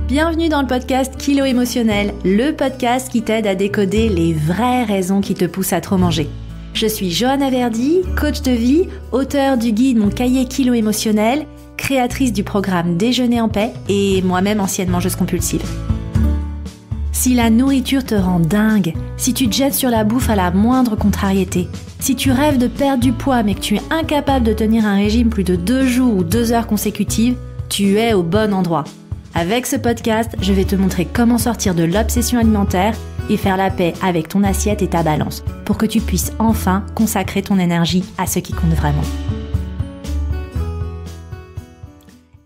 Bienvenue dans le podcast Kilo Émotionnel, le podcast qui t'aide à décoder les vraies raisons qui te poussent à trop manger. Je suis Johanna Verdi, coach de vie, auteure du guide Mon cahier Kilo Émotionnel, créatrice du programme Déjeuner en paix et moi-même ancienne mangeuse compulsive. Si la nourriture te rend dingue, si tu te jettes sur la bouffe à la moindre contrariété, si tu rêves de perdre du poids mais que tu es incapable de tenir un régime plus de 2 jours ou 2 heures consécutives, tu es au bon endroit. Avec ce podcast, je vais te montrer comment sortir de l'obsession alimentaire et faire la paix avec ton assiette et ta balance pour que tu puisses enfin consacrer ton énergie à ce qui compte vraiment.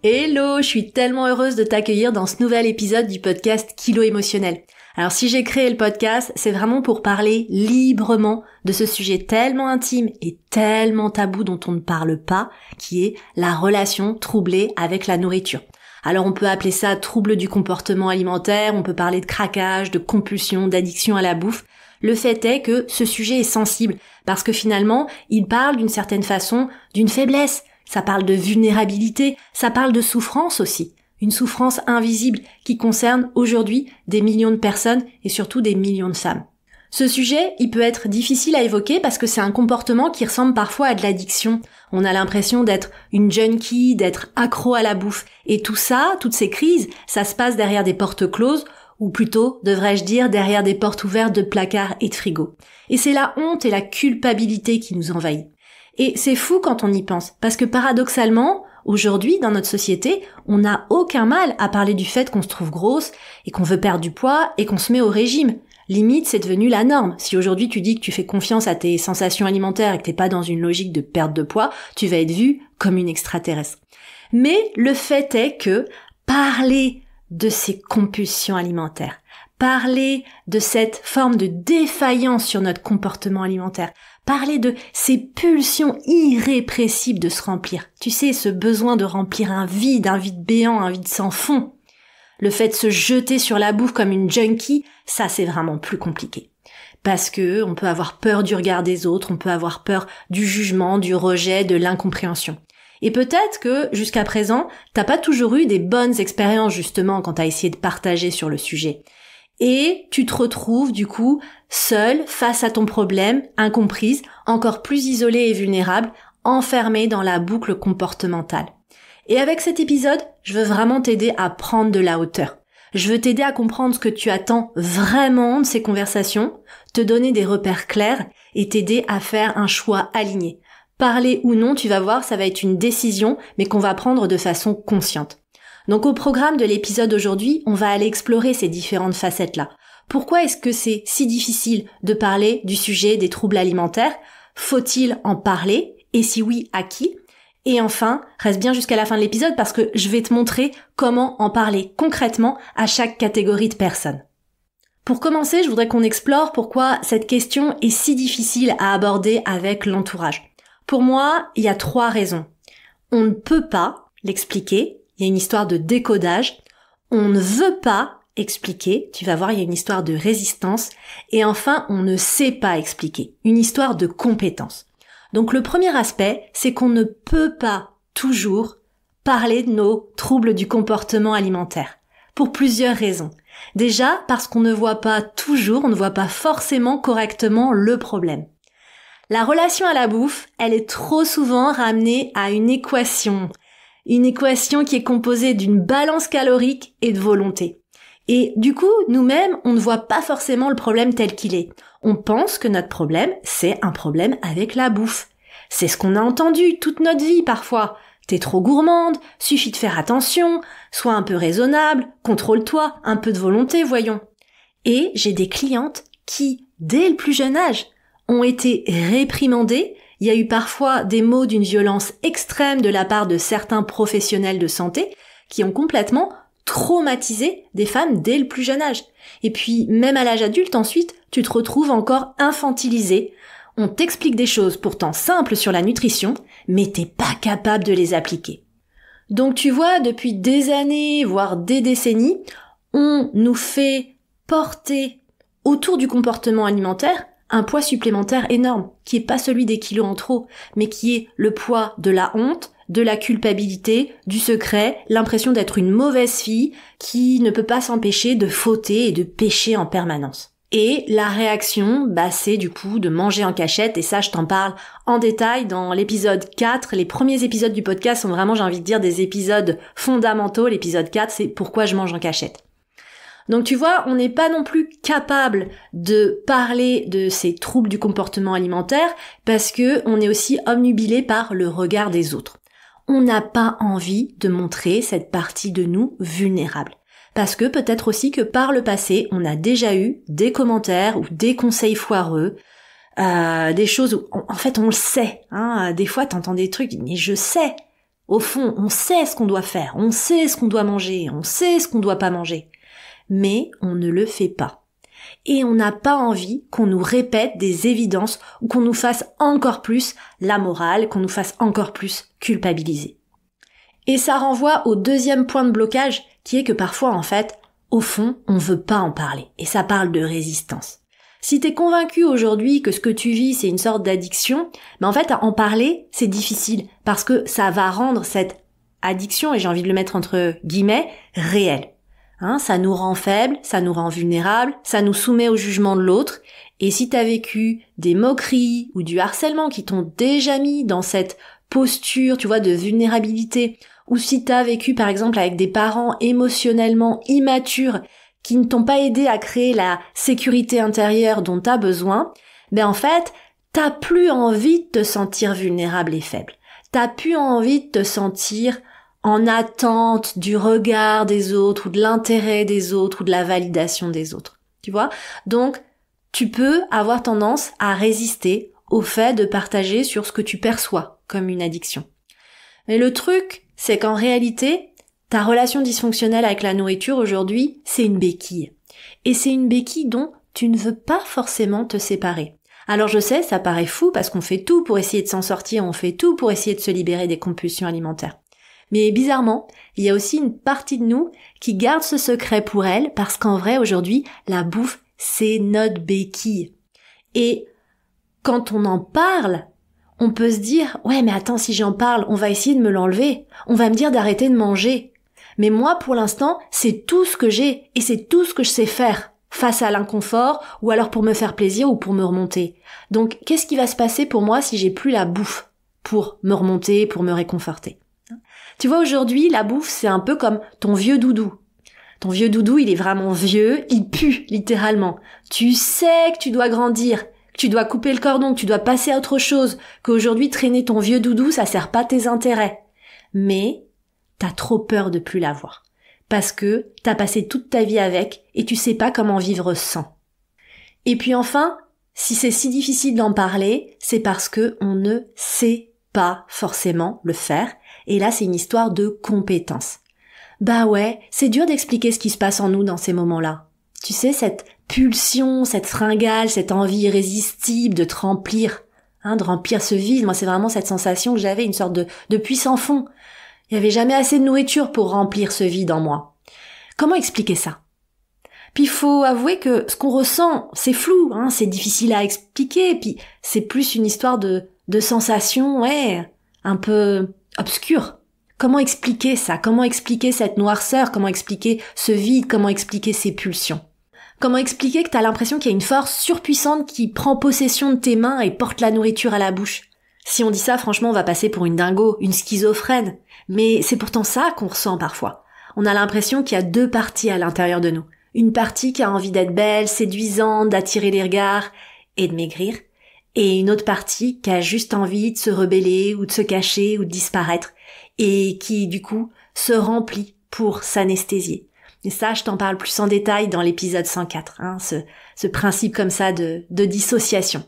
Hello, je suis tellement heureuse de t'accueillir dans ce nouvel épisode du podcast Kilo Émotionnel. Alors si j'ai créé le podcast, c'est vraiment pour parler librement de ce sujet tellement intime et tellement tabou dont on ne parle pas, qui est la relation troublée avec la nourriture. Alors on peut appeler ça trouble du comportement alimentaire, on peut parler de craquage, de compulsion, d'addiction à la bouffe. Le fait est que ce sujet est sensible parce que finalement, il parle d'une certaine façon d'une faiblesse. Ça parle de vulnérabilité, ça parle de souffrance aussi. Une souffrance invisible qui concerne aujourd'hui des millions de personnes et surtout des millions de femmes. Ce sujet, il peut être difficile à évoquer parce que c'est un comportement qui ressemble parfois à de l'addiction. On a l'impression d'être une junkie, d'être accro à la bouffe. Et tout ça, toutes ces crises, ça se passe derrière des portes closes, ou plutôt, devrais-je dire, derrière des portes ouvertes de placards et de frigos. Et c'est la honte et la culpabilité qui nous envahit. Et c'est fou quand on y pense, parce que paradoxalement, aujourd'hui, dans notre société, on n'a aucun mal à parler du fait qu'on se trouve grosse et qu'on veut perdre du poids et qu'on se met au régime. Limite, c'est devenu la norme. Si aujourd'hui tu dis que tu fais confiance à tes sensations alimentaires et que t'es pas dans une logique de perte de poids, tu vas être vue comme une extraterrestre. Mais le fait est que parler de ces compulsions alimentaires, parler de cette forme de défaillance sur notre comportement alimentaire, parler de ces pulsions irrépressibles de se remplir. Tu sais, ce besoin de remplir un vide béant, un vide sans fond. Le fait de se jeter sur la bouffe comme une junkie, ça c'est vraiment plus compliqué. Parce que on peut avoir peur du regard des autres, on peut avoir peur du jugement, du rejet, de l'incompréhension. Et peut-être que jusqu'à présent, t'as pas toujours eu des bonnes expériences justement quand t'as essayé de partager sur le sujet. Et tu te retrouves du coup seule face à ton problème, incomprise, encore plus isolée et vulnérable, enfermée dans la boucle comportementale. Et avec cet épisode, je veux vraiment t'aider à prendre de la hauteur. Je veux t'aider à comprendre ce que tu attends vraiment de ces conversations, te donner des repères clairs et t'aider à faire un choix aligné. Parler ou non, tu vas voir, ça va être une décision, mais qu'on va prendre de façon consciente. Donc au programme de l'épisode d'aujourd'hui, on va aller explorer ces différentes facettes-là. Pourquoi est-ce que c'est si difficile de parler du sujet des troubles alimentaires ? Faut-il en parler ? Et si oui, à qui ? Et enfin, reste bien jusqu'à la fin de l'épisode parce que je vais te montrer comment en parler concrètement à chaque catégorie de personnes. Pour commencer, je voudrais qu'on explore pourquoi cette question est si difficile à aborder avec l'entourage. Pour moi, il y a 3 raisons. On ne peut pas l'expliquer, il y a une histoire de décodage. On ne veut pas expliquer, tu vas voir, il y a une histoire de résistance. Et enfin, on ne sait pas expliquer, une histoire de compétence. Donc le premier aspect, c'est qu'on ne peut pas toujours parler de nos troubles du comportement alimentaire. Pour plusieurs raisons. Déjà, parce qu'on ne voit pas toujours, on ne voit pas forcément correctement le problème. La relation à la bouffe, elle est trop souvent ramenée à une équation qui est composée d'une balance calorique et de volonté. Et du coup, nous-mêmes, on ne voit pas forcément le problème tel qu'il est. On pense que notre problème, c'est un problème avec la bouffe. C'est ce qu'on a entendu toute notre vie parfois. T'es trop gourmande, suffit de faire attention, sois un peu raisonnable, contrôle-toi, un peu de volonté, voyons. Et j'ai des clientes qui, dès le plus jeune âge, ont été réprimandées. Il y a eu parfois des mots d'une violence extrême de la part de certains professionnels de santé qui ont complètement traumatisé des femmes dès le plus jeune âge. Et puis, même à l'âge adulte, ensuite, tu te retrouves encore infantilisée. On t'explique des choses pourtant simples sur la nutrition, mais t'es pas capable de les appliquer. Donc tu vois, depuis des années, voire des décennies, on nous fait porter autour du comportement alimentaire un poids supplémentaire énorme, qui est pas celui des kilos en trop, mais qui est le poids de la honte, de la culpabilité, du secret, l'impression d'être une mauvaise fille qui ne peut pas s'empêcher de fauter et de pécher en permanence. Et la réaction, c'est du coup de manger en cachette, et ça je t'en parle en détail dans l'épisode 4. Les premiers épisodes du podcast sont vraiment, j'ai envie de dire, des épisodes fondamentaux. L'épisode 4, c'est pourquoi je mange en cachette. Donc tu vois, on n'est pas non plus capable de parler de ces troubles du comportement alimentaire parce que on est aussi obnubilé par le regard des autres. On n'a pas envie de montrer cette partie de nous vulnérable. Parce que peut-être aussi que par le passé, on a déjà eu des commentaires ou des conseils foireux, des choses où, en fait, on le sait. Des fois, t'entends des trucs, mais je sais. Au fond, on sait ce qu'on doit faire, on sait ce qu'on doit manger, on sait ce qu'on doit pas manger. Mais on ne le fait pas. Et on n'a pas envie qu'on nous répète des évidences ou qu'on nous fasse encore plus la morale, qu'on nous fasse encore plus culpabiliser. Et ça renvoie au deuxième point de blocage, qui est que parfois, en fait, au fond, on veut pas en parler. Et ça parle de résistance. Si t'es convaincu aujourd'hui que ce que tu vis, c'est une sorte d'addiction, en fait, en parler, c'est difficile. Parce que ça va rendre cette addiction, et j'ai envie de le mettre entre guillemets, réelle. Ça nous rend faibles, ça nous rend vulnérables, ça nous soumet au jugement de l'autre. Et si t'as vécu des moqueries ou du harcèlement qui t'ont déjà mis dans cette posture, tu vois, de vulnérabilité, ou si t'as vécu par exemple avec des parents émotionnellement immatures qui ne t'ont pas aidé à créer la sécurité intérieure dont t'as besoin, en fait, t'as plus envie de te sentir vulnérable et faible. T'as plus envie de te sentir en attente du regard des autres ou de l'intérêt des autres ou de la validation des autres. Tu vois? Donc, tu peux avoir tendance à résister au fait de partager sur ce que tu perçois comme une addiction. Mais le truc, c'est qu'en réalité, ta relation dysfonctionnelle avec la nourriture aujourd'hui, c'est une béquille. Et c'est une béquille dont tu ne veux pas forcément te séparer. Alors je sais, ça paraît fou parce qu'on fait tout pour essayer de s'en sortir, on fait tout pour essayer de se libérer des compulsions alimentaires. Mais bizarrement, il y a aussi une partie de nous qui garde ce secret pour elle parce qu'en vrai, aujourd'hui, la bouffe, c'est notre béquille. Et quand on en parle, on peut se dire « Ouais, mais attends, si j'en parle, on va essayer de me l'enlever. On va me dire d'arrêter de manger. » Mais moi, pour l'instant, c'est tout ce que j'ai et c'est tout ce que je sais faire face à l'inconfort ou alors pour me faire plaisir ou pour me remonter. Donc, qu'est-ce qui va se passer pour moi si j'ai plus la bouffe pour me remonter, pour me réconforter ? Tu vois, aujourd'hui, la bouffe, c'est un peu comme ton vieux doudou. Ton vieux doudou, il est vraiment vieux, il pue, littéralement. Tu sais que tu dois grandir, que tu dois couper le cordon, que tu dois passer à autre chose, qu'aujourd'hui, traîner ton vieux doudou, ça sert pas tes intérêts. Mais t'as trop peur de plus l'avoir. Parce que t'as passé toute ta vie avec et tu sais pas comment vivre sans. Et puis enfin, si c'est si difficile d'en parler, c'est parce que on ne sait pas forcément le faire. Et là, c'est une histoire de compétence. Ouais, c'est dur d'expliquer ce qui se passe en nous dans ces moments-là. Tu sais, cette pulsion, cette fringale, cette envie irrésistible de te remplir, de remplir ce vide. Moi, c'est vraiment cette sensation que j'avais, une sorte de puits sans fond. Il n'y avait jamais assez de nourriture pour remplir ce vide en moi. Comment expliquer ça ? Puis il faut avouer que ce qu'on ressent, c'est flou, c'est difficile à expliquer, puis c'est plus une histoire de sensations, un peu obscure. Comment expliquer ça ? Comment expliquer cette noirceur ? Comment expliquer ce vide ? Comment expliquer ces pulsions ? Comment expliquer que t'as l'impression qu'il y a une force surpuissante qui prend possession de tes mains et porte la nourriture à la bouche ? Si on dit ça, franchement, on va passer pour une dingo, une schizophrène. Mais c'est pourtant ça qu'on ressent parfois. On a l'impression qu'il y a deux parties à l'intérieur de nous. Une partie qui a envie d'être belle, séduisante, d'attirer les regards et de maigrir. Et une autre partie qui a juste envie de se rebeller ou de se cacher ou de disparaître. Et qui, du coup, se remplit pour s'anesthésier. Et ça, je t'en parle plus en détail dans l'épisode 104, ce principe comme ça de dissociation.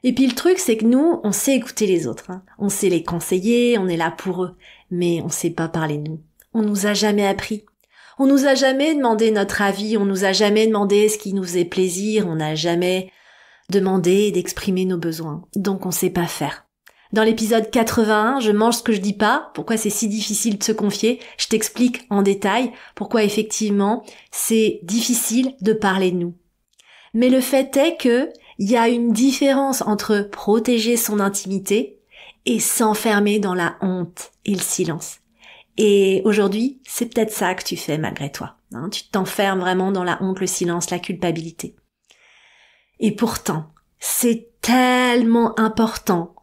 Et puis le truc, c'est que nous, on sait écouter les autres, on sait les conseiller, on est là pour eux, mais on sait pas parler de nous. On nous a jamais appris. On nous a jamais demandé notre avis, on nous a jamais demandé ce qui nous faisait plaisir, on n'a jamais demandé d'exprimer nos besoins. Donc on sait pas faire. Dans l'épisode 81, je mange ce que je dis pas, pourquoi c'est si difficile de se confier, je t'explique en détail pourquoi effectivement c'est difficile de parler de nous. Mais le fait est que il y a une différence entre protéger son intimité et s'enfermer dans la honte et le silence. Et aujourd'hui, c'est peut-être ça que tu fais malgré toi. Tu t'enfermes vraiment dans la honte, le silence, la culpabilité. Et pourtant, c'est tellement important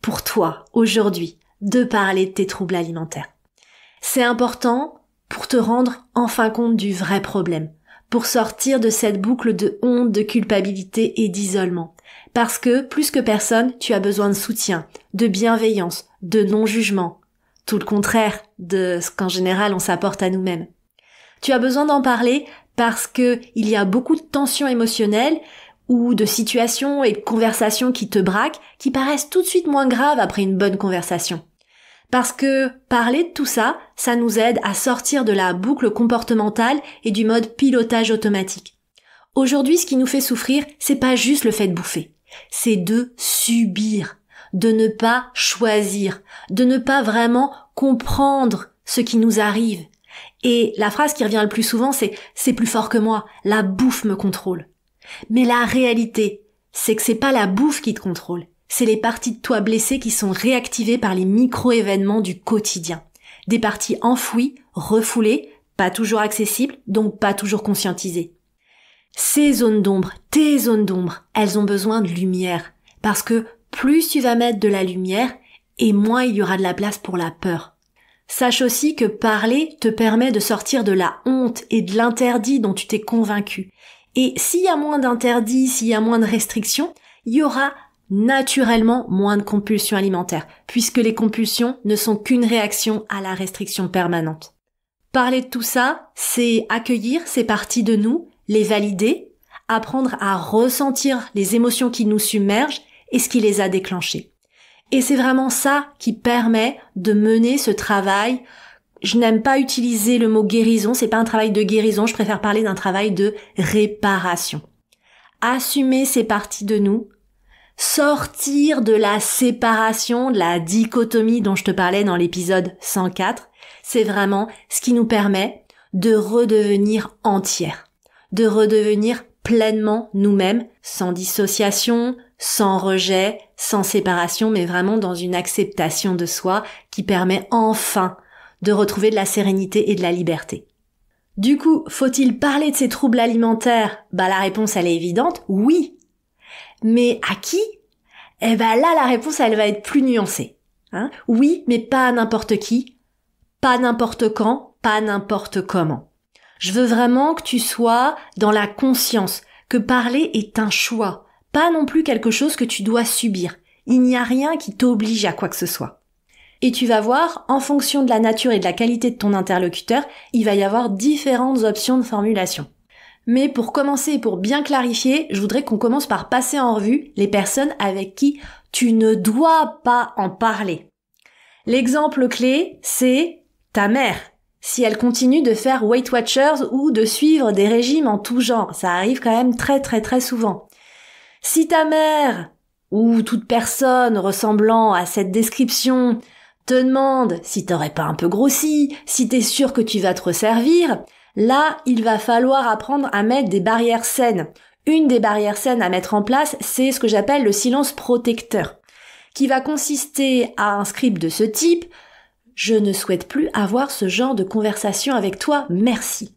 pour toi aujourd'hui de parler de tes troubles alimentaires. C'est important pour te rendre enfin compte du vrai problème, pour sortir de cette boucle de honte, de culpabilité et d'isolement. Parce que, plus que personne, tu as besoin de soutien, de bienveillance, de non-jugement. Tout le contraire de ce qu'en général on s'apporte à nous-mêmes. Tu as besoin d'en parler parce que il y a beaucoup de tensions émotionnelles ou de situations et de conversations qui te braquent, qui paraissent tout de suite moins graves après une bonne conversation. Parce que parler de tout ça, ça nous aide à sortir de la boucle comportementale et du mode pilotage automatique. Aujourd'hui, ce qui nous fait souffrir, c'est pas juste le fait de bouffer. C'est de subir, de ne pas choisir, de ne pas vraiment comprendre ce qui nous arrive. Et la phrase qui revient le plus souvent, c'est plus fort que moi, la bouffe me contrôle. Mais la réalité, c'est que c'est pas la bouffe qui te contrôle. C'est les parties de toi blessées qui sont réactivées par les micro-événements du quotidien. Des parties enfouies, refoulées, pas toujours accessibles, donc pas toujours conscientisées. Ces zones d'ombre, tes zones d'ombre, elles ont besoin de lumière. Parce que plus tu vas mettre de la lumière, et moins il y aura de la place pour la peur. Sache aussi que parler te permet de sortir de la honte et de l'interdit dont tu t'es convaincu. Et s'il y a moins d'interdits, s'il y a moins de restrictions, il y aura naturellement moins de compulsions alimentaires, puisque les compulsions ne sont qu'une réaction à la restriction permanente. Parler de tout ça, c'est accueillir ces parties de nous, les valider, apprendre à ressentir les émotions qui nous submergent et ce qui les a déclenchées. Et c'est vraiment ça qui permet de mener ce travail. Je n'aime pas utiliser le mot guérison, c'est pas un travail de guérison, je préfère parler d'un travail de réparation. Assumer ces parties de nous, sortir de la séparation, de la dichotomie dont je te parlais dans l'épisode 104, c'est vraiment ce qui nous permet de redevenir entières, de redevenir pleinement nous-mêmes, sans dissociation, sans rejet, sans séparation, mais vraiment dans une acceptation de soi qui permet enfin de retrouver de la sérénité et de la liberté. Du coup, faut-il parler de ces troubles alimentaires ? La réponse, elle est évidente, oui. Mais à qui ? Là, la réponse, elle va être plus nuancée. Oui, mais pas à n'importe qui, pas n'importe quand, pas n'importe comment. Je veux vraiment que tu sois dans la conscience que parler est un choix, pas non plus quelque chose que tu dois subir. Il n'y a rien qui t'oblige à quoi que ce soit. Et tu vas voir, en fonction de la nature et de la qualité de ton interlocuteur, il va y avoir différentes options de formulation. Mais pour commencer et pour bien clarifier, je voudrais qu'on commence par passer en revue les personnes avec qui tu ne dois pas en parler. L'exemple clé, c'est ta mère. Si elle continue de faire Weight Watchers ou de suivre des régimes en tout genre, ça arrive quand même très très très souvent. Si ta mère ou toute personne ressemblant à cette description te demande si t'aurais pas un peu grossi, si t'es sûr que tu vas te resservir, là, il va falloir apprendre à mettre des barrières saines. Une des barrières saines à mettre en place, c'est ce que j'appelle le silence protecteur, qui va consister à un script de ce type « Je ne souhaite plus avoir ce genre de conversation avec toi, merci ».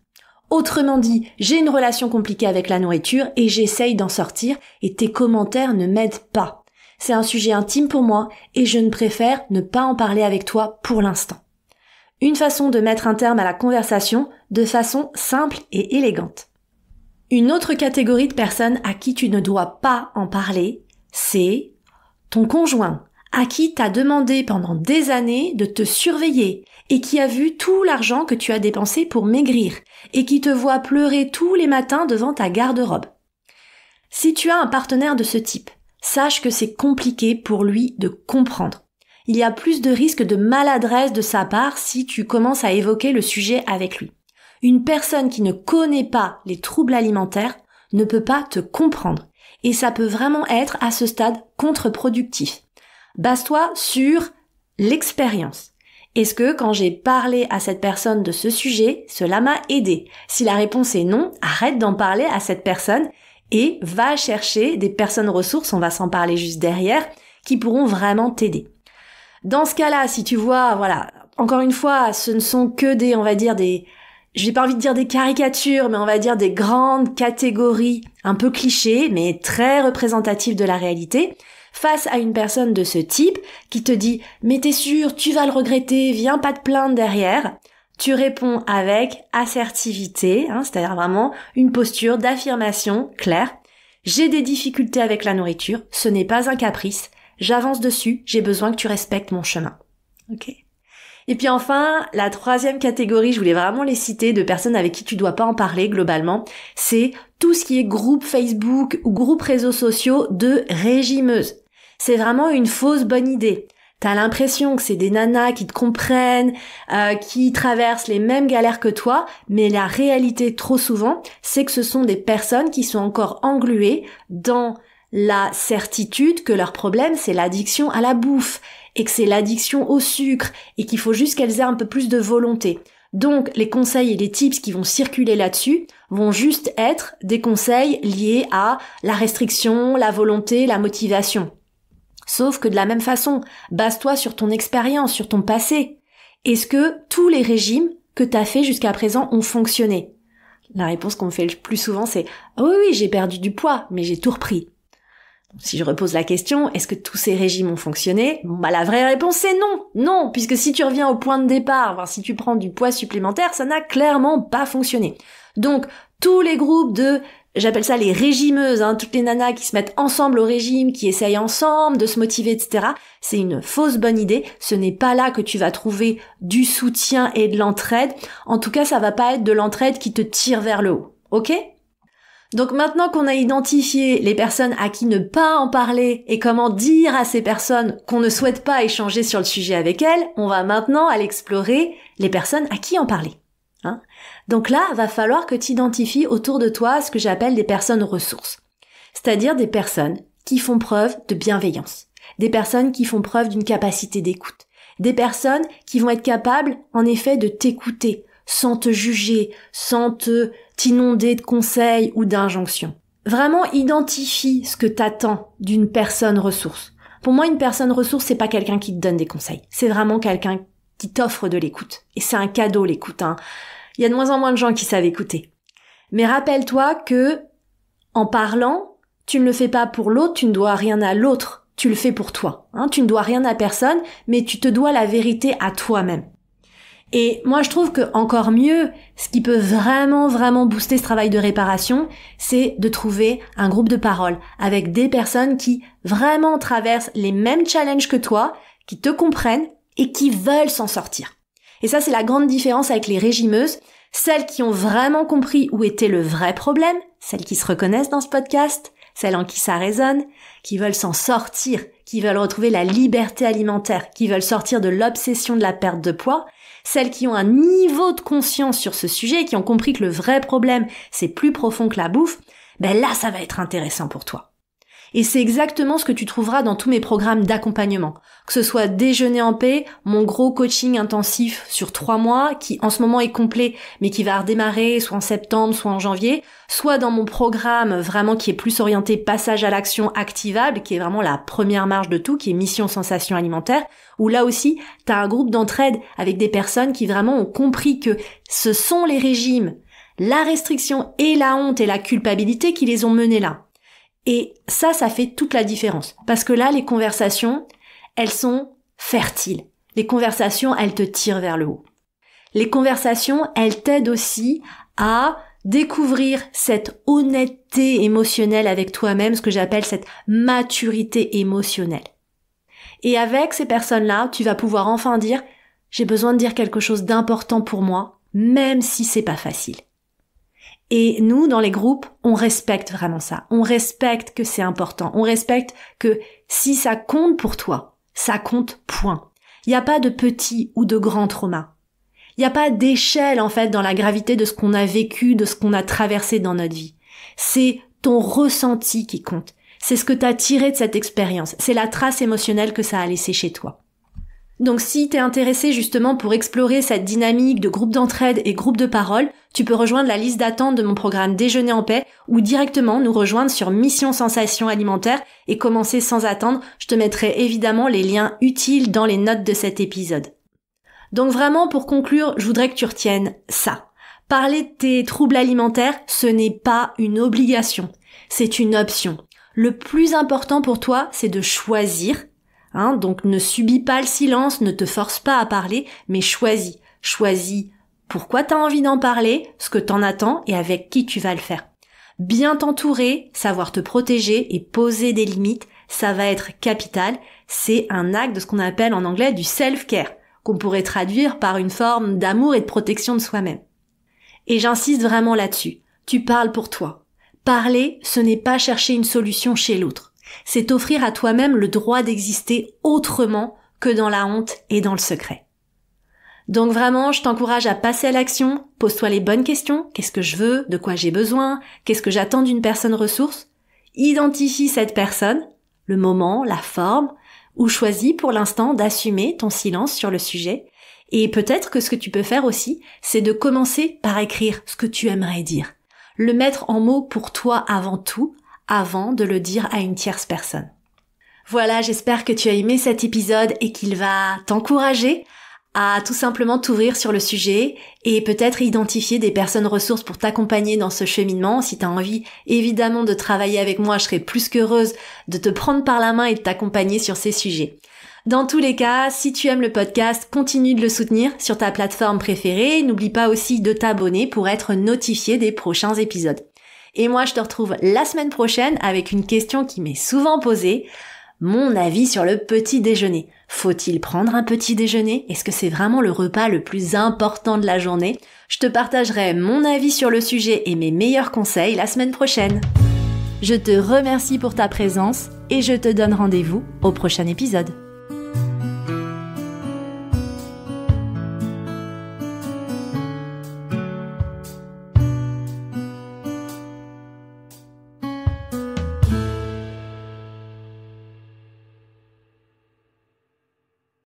Autrement dit, j'ai une relation compliquée avec la nourriture et j'essaye d'en sortir et tes commentaires ne m'aident pas. C'est un sujet intime pour moi et je ne préfère ne pas en parler avec toi pour l'instant. Une façon de mettre un terme à la conversation de façon simple et élégante. Une autre catégorie de personnes à qui tu ne dois pas en parler, c'est ton conjoint, à qui t'as demandé pendant des années de te surveiller et qui a vu tout l'argent que tu as dépensé pour maigrir et qui te voit pleurer tous les matins devant ta garde-robe. Si tu as un partenaire de ce type, sache que c'est compliqué pour lui de comprendre. Il y a plus de risques de maladresse de sa part si tu commences à évoquer le sujet avec lui. Une personne qui ne connaît pas les troubles alimentaires ne peut pas te comprendre et ça peut vraiment être à ce stade contre-productif. Base-toi sur l'expérience. Est-ce que quand j'ai parlé à cette personne de ce sujet, cela m'a aidé ? Si la réponse est non, arrête d'en parler à cette personne et va chercher des personnes ressources, on va s'en parler juste derrière, qui pourront vraiment t'aider. Dans ce cas-là, si tu vois, voilà, encore une fois, ce ne sont que des, on va dire j'ai pas envie de dire des caricatures, mais on va dire des grandes catégories un peu clichés, mais très représentatives de la réalité. Face à une personne de ce type qui te dit « Mais t'es sûr, tu vas le regretter, viens pas te plaindre derrière », tu réponds avec assertivité, c'est-à-dire vraiment une posture d'affirmation claire. « J'ai des difficultés avec la nourriture, ce n'est pas un caprice, j'avance dessus, j'ai besoin que tu respectes mon chemin. » Ok. Et puis enfin, la troisième catégorie, je voulais vraiment les citer, de personnes avec qui tu dois pas en parler globalement, c'est tout ce qui est groupe Facebook ou groupe réseaux sociaux de régimeuses. C'est vraiment une fausse bonne idée. T'as l'impression que c'est des nanas qui te comprennent, qui traversent les mêmes galères que toi, mais la réalité trop souvent, c'est que ce sont des personnes qui sont encore engluées dans la certitude que leur problème c'est l'addiction à la bouffe, et que c'est l'addiction au sucre, et qu'il faut juste qu'elles aient un peu plus de volonté. Donc, les conseils et les tips qui vont circuler là-dessus vont juste être des conseils liés à la restriction, la volonté, la motivation. Sauf que de la même façon, base-toi sur ton expérience, sur ton passé. Est-ce que tous les régimes que t'as fait jusqu'à présent ont fonctionné? La réponse qu'on me fait le plus souvent, c'est « Oui, j'ai perdu du poids, mais j'ai tout repris. » Si je repose la question, est-ce que tous ces régimes ont fonctionné? La vraie réponse c'est non. Non, puisque si tu reviens au point de départ, voire si tu prends du poids supplémentaire, ça n'a clairement pas fonctionné. Donc, tous les groupes j'appelle ça les régimeuses, toutes les nanas qui se mettent ensemble au régime, qui essayent ensemble de se motiver, etc. C'est une fausse bonne idée. Ce n'est pas là que tu vas trouver du soutien et de l'entraide. En tout cas, ça va pas être de l'entraide qui te tire vers le haut. Ok? Donc maintenant qu'on a identifié les personnes à qui ne pas en parler et comment dire à ces personnes qu'on ne souhaite pas échanger sur le sujet avec elles, on va maintenant aller explorer les personnes à qui en parler. Donc là, va falloir que tu identifies autour de toi ce que j'appelle des personnes ressources. C'est-à-dire des personnes qui font preuve de bienveillance, des personnes qui font preuve d'une capacité d'écoute, des personnes qui vont être capables, en effet, de t'écouter, sans te juger, sans t'inonder de conseils ou d'injonctions. Vraiment, identifie ce que t'attends d'une personne ressource. Pour moi, une personne ressource, c'est pas quelqu'un qui te donne des conseils. C'est vraiment quelqu'un qui t'offre de l'écoute. Et c'est un cadeau, l'écoute, Il y a de moins en moins de gens qui savent écouter. Mais rappelle-toi que, en parlant, tu ne le fais pas pour l'autre, tu ne dois rien à l'autre. Tu le fais pour toi. Tu ne dois rien à personne, mais tu te dois la vérité à toi-même. Et moi, je trouve que encore mieux, ce qui peut vraiment, vraiment booster ce travail de réparation, c'est de trouver un groupe de parole avec des personnes qui vraiment traversent les mêmes challenges que toi, qui te comprennent et qui veulent s'en sortir. Et ça, c'est la grande différence avec les régimeuses, celles qui ont vraiment compris où était le vrai problème, celles qui se reconnaissent dans ce podcast, celles en qui ça résonne, qui veulent s'en sortir, qui veulent retrouver la liberté alimentaire, qui veulent sortir de l'obsession de la perte de poids, celles qui ont un niveau de conscience sur ce sujet, qui ont compris que le vrai problème, c'est plus profond que la bouffe, là, ça va être intéressant pour toi. Et c'est exactement ce que tu trouveras dans tous mes programmes d'accompagnement. Que ce soit Déjeuner en paix, mon gros coaching intensif sur 3 mois, qui en ce moment est complet, mais qui va redémarrer soit en septembre, soit en janvier, soit dans mon programme vraiment qui est plus orienté passage à l'action activable, qui est vraiment la première marche de tout, qui est Mission Sensation Alimentaire, où là aussi, t'as un groupe d'entraide avec des personnes qui vraiment ont compris que ce sont les régimes, la restriction et la honte et la culpabilité qui les ont menés là. Et ça fait toute la différence. Parce que là, les conversations, elles sont fertiles. Les conversations, elles te tirent vers le haut. Les conversations, elles t'aident aussi à découvrir cette honnêteté émotionnelle avec toi-même, ce que j'appelle cette maturité émotionnelle. Et avec ces personnes-là, tu vas pouvoir enfin dire « j'ai besoin de dire quelque chose d'important pour moi, même si c'est pas facile ». Et nous, dans les groupes, on respecte vraiment ça. On respecte que c'est important. On respecte que si ça compte pour toi, ça compte, point. Il n'y a pas de petit ou de grand trauma. Il n'y a pas d'échelle, en fait, dans la gravité de ce qu'on a vécu, de ce qu'on a traversé dans notre vie. C'est ton ressenti qui compte. C'est ce que tu as tiré de cette expérience. C'est la trace émotionnelle que ça a laissé chez toi. Donc si t'es intéressé justement pour explorer cette dynamique de groupe d'entraide et groupe de parole, tu peux rejoindre la liste d'attente de mon programme Déjeuner en paix ou directement nous rejoindre sur Mission Sensation Alimentaire et commencer sans attendre. Je te mettrai évidemment les liens utiles dans les notes de cet épisode. Donc vraiment, pour conclure, je voudrais que tu retiennes ça. Parler de tes troubles alimentaires, ce n'est pas une obligation, c'est une option. Le plus important pour toi, c'est de choisir. Donc ne subis pas le silence, ne te force pas à parler, mais choisis. Choisis pourquoi t'as envie d'en parler, ce que t'en attends et avec qui tu vas le faire. Bien t'entourer, savoir te protéger et poser des limites, ça va être capital. C'est un acte de ce qu'on appelle en anglais du self-care, qu'on pourrait traduire par une forme d'amour et de protection de soi-même. Et j'insiste vraiment là-dessus. Tu parles pour toi. Parler, ce n'est pas chercher une solution chez l'autre. C'est t'offrir à toi-même le droit d'exister autrement que dans la honte et dans le secret. Donc vraiment, je t'encourage à passer à l'action. Pose-toi les bonnes questions. Qu'est-ce que je veux? De quoi j'ai besoin? Qu'est-ce que j'attends d'une personne ressource? Identifie cette personne, le moment, la forme, ou choisis pour l'instant d'assumer ton silence sur le sujet. Et peut-être que ce que tu peux faire aussi, c'est de commencer par écrire ce que tu aimerais dire. Le mettre en mots pour toi avant tout, avant de le dire à une tierce personne. Voilà, j'espère que tu as aimé cet épisode et qu'il va t'encourager à tout simplement t'ouvrir sur le sujet et peut-être identifier des personnes ressources pour t'accompagner dans ce cheminement. Si tu as envie évidemment de travailler avec moi, je serai plus qu'heureuse de te prendre par la main et de t'accompagner sur ces sujets. Dans tous les cas, si tu aimes le podcast, continue de le soutenir sur ta plateforme préférée. N'oublie pas aussi de t'abonner pour être notifié des prochains épisodes. Et moi, je te retrouve la semaine prochaine avec une question qui m'est souvent posée. Mon avis sur le petit déjeuner. Faut-il prendre un petit déjeuner? Est-ce que c'est vraiment le repas le plus important de la journée? Je te partagerai mon avis sur le sujet et mes meilleurs conseils la semaine prochaine. Je te remercie pour ta présence et je te donne rendez-vous au prochain épisode.